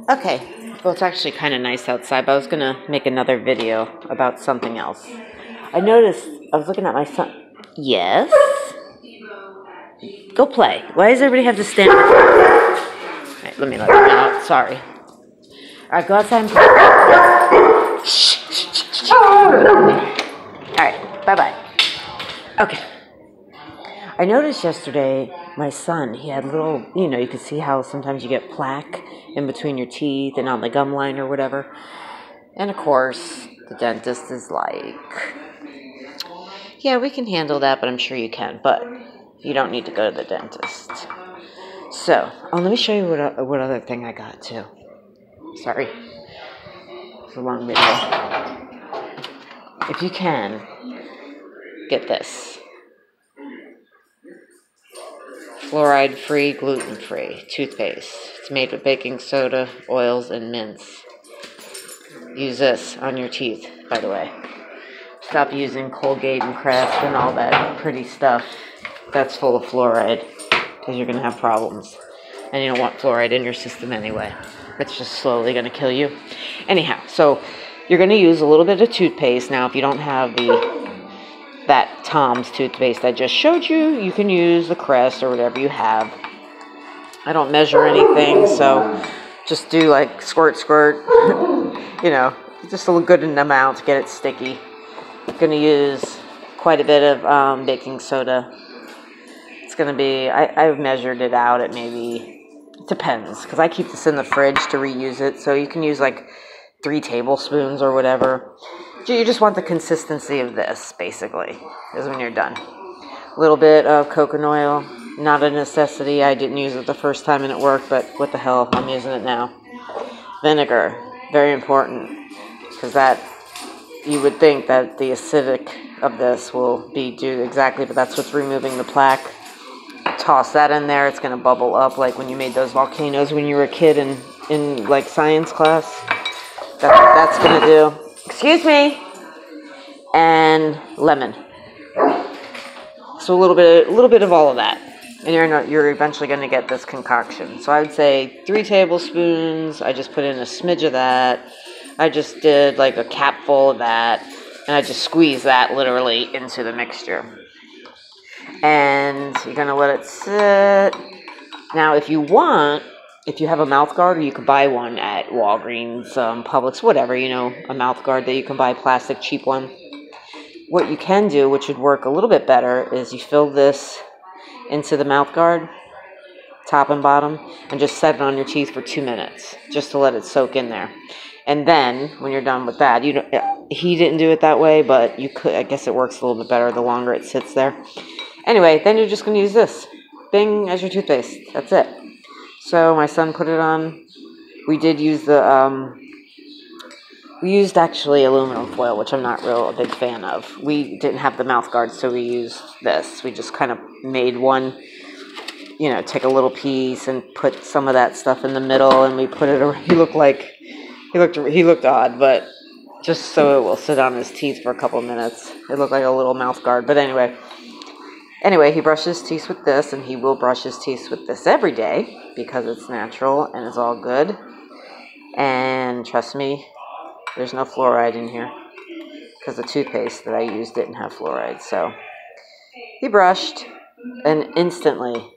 Okay, well, it's actually kind of nice outside, but I was going to make another video about something else. I noticed, I was looking at my son. Yes? Go play. Why does everybody have to stand? Alright, let me let him out. Sorry. Alright, go outside and play. Shh. Alright, bye-bye. Okay. I noticed yesterday, my son, he had little, you could see how sometimes you get plaque in between your teeth and on the gum line or whatever. And of course, the dentist is like, yeah, we can handle that, but I'm sure you can, but you don't need to go to the dentist. So, let me show you what other thing I got too. Sorry. It's a long video. If you can, get this. Fluoride-free, gluten-free toothpaste. It's made with baking soda, oils, and mints. Use this on your teeth, by the way. Stop using Colgate and Crest and all that pretty stuff that's full of fluoride, because you're going to have problems. And you don't want fluoride in your system anyway. It's just slowly going to kill you. Anyhow, so you're going to use a little bit of toothpaste. Now, if you don't have that Tom's toothpaste I just showed you, you can use the Crest or whatever you have. I don't measure anything, so just do like squirt, just a good amount to get it sticky. I'm going to use quite a bit of baking soda. It's going to be, I've measured it out at maybe, it depends, because I keep this in the fridge to reuse it, so you can use like 3 tablespoons or whatever. You just want the consistency of this, basically, is when you're done. A little bit of coconut oil, not a necessity. I didn't use it the first time and it worked, but what the hell, I'm using it now. Vinegar, very important, because you would think that the acidic of this will do exactly, but that's what's removing the plaque. Toss that in there. It's going to bubble up like when you made those volcanoes when you were a kid in like science class. That's what that's going to do. Excuse me. And lemon. So a little bit of all of that. And you're eventually going to get this concoction. So I would say 3 tablespoons. I just put in a smidge of that. I just did like a capful of that. And I just squeeze that literally into the mixture. And you're going to let it sit. Now, if you have a mouth guard, or you could buy one at Walgreens, Publix, whatever, a mouth guard that you can buy, plastic, cheap one. What you can do, which would work a little bit better, is you fill this into the mouth guard, top and bottom, and just set it on your teeth for 2 minutes, just to let it soak in there. And then, when you're done with that, he didn't do it that way, but you could. I guess it works a little bit better the longer it sits there. Anyway, then you're just going to use this. Bing, as your toothpaste. That's it. So my son put it on. We did use we used actually aluminum foil, which I'm not a big fan of. We didn't have the mouth guard, so we used this. We just kind of made one, take a little piece and put some of that stuff in the middle, and we put it around. He looked odd, but just so it will sit on his teeth for a couple minutes. It looked like a little mouth guard, but anyway, he brushes his teeth with this, and he will brush his teeth with this every day because it's natural and it's all good. And trust me, there's no fluoride in here because the toothpaste that I used didn't have fluoride. So he brushed, and instantly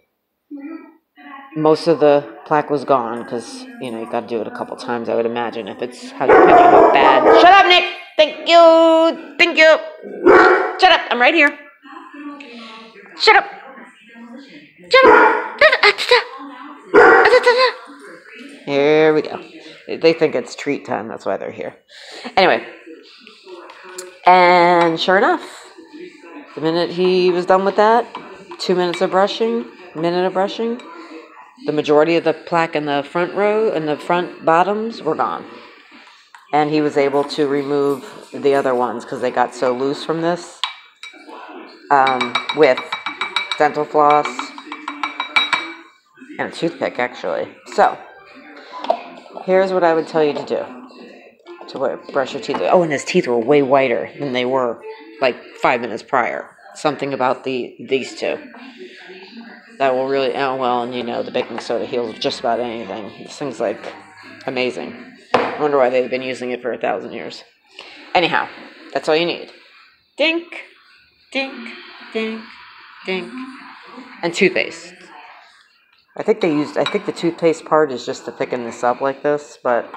most of the plaque was gone because, you got to do it a couple times, I would imagine, depending on how bad. Shut up, Nick! Thank you! Shut up! I'm right here. Shut up! Here we go. They think it's treat time. That's why they're here. Anyway. And sure enough, the minute he was done with that, 2 minutes of brushing, minute of brushing, the majority of the plaque in the front row and the front bottoms were gone. And he was able to remove the other ones because they got so loose from this with dental floss and a toothpick, actually. So, here's what I would tell you to do to brush your teeth. Oh, and his teeth were way whiter than they were like 5 minutes prior. Something about these two. That will really, oh well, and you know, the baking soda heals just about anything. This thing's like amazing. I wonder why they've been using it for 1,000 years. Anyhow, that's all you need. Dink, dink, dink, dink. And toothpaste. I think the toothpaste part is just to thicken this up like this, but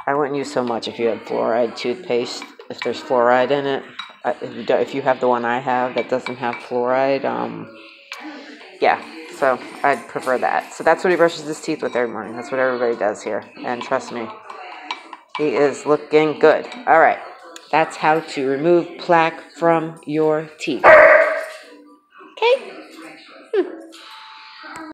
I wouldn't use so much if you had fluoride toothpaste, if there's fluoride in it. If you have the one I have that doesn't have fluoride, yeah, so I'd prefer that. So that's what he brushes his teeth with every morning. That's what everybody does here. And trust me, he is looking good. All right, that's how to remove plaque from your teeth.